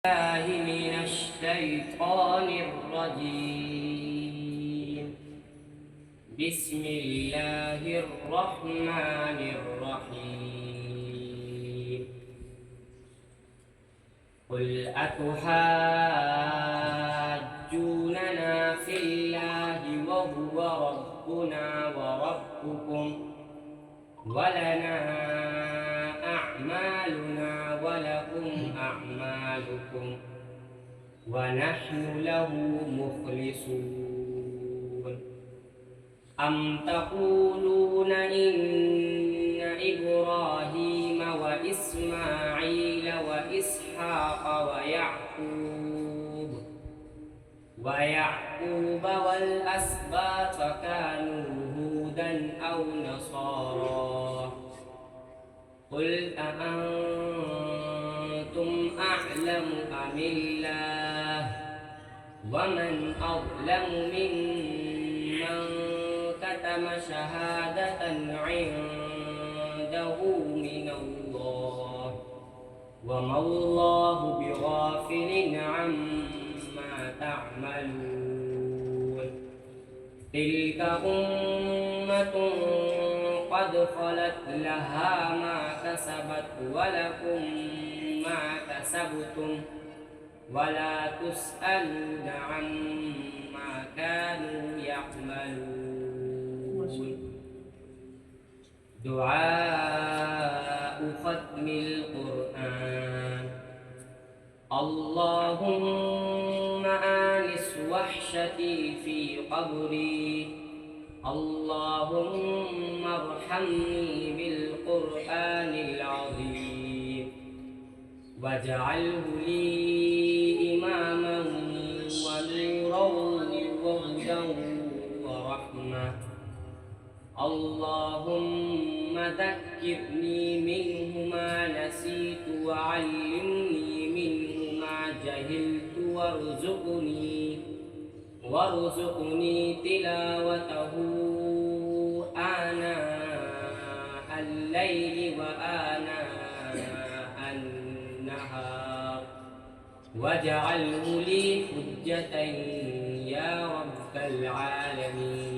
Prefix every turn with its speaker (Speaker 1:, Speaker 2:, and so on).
Speaker 1: الله من الشيطان الرجيم. بسم الله الرحمن الرحيم. قل أتحاجوننا في الله وهو ربنا وربكم ولنا أعمالنا ولكم أعمالكم ونحن له مخلصون. أم تقولون إن إبراهيم وإسماعيل وإسحاق ويعقوب والأسباط كانوا هودا أو نصارى؟ قل أأنتم أعلم أم الله؟ ومن أظلم ممن كتم شهادة عنده من الله وما الله بغافل عما تعملون. تلك أمة قد خلت لها ما كسبت ولكم ما كسبتم ولا تسألون عما كانوا يعملون. دعاء ختم القرآن. اللهم آنس وحشتي في قبري، اللهم ارحمني بالقرآن العظيم واجعله لي إماما ونورا وهدى ورحمة. اللهم ذكرني منه ما نسيت وعلمني منه ما جهلت وارزقني تلاوته آناء الليل وآناء النهار واجعله لي حجة يا رب العالمين.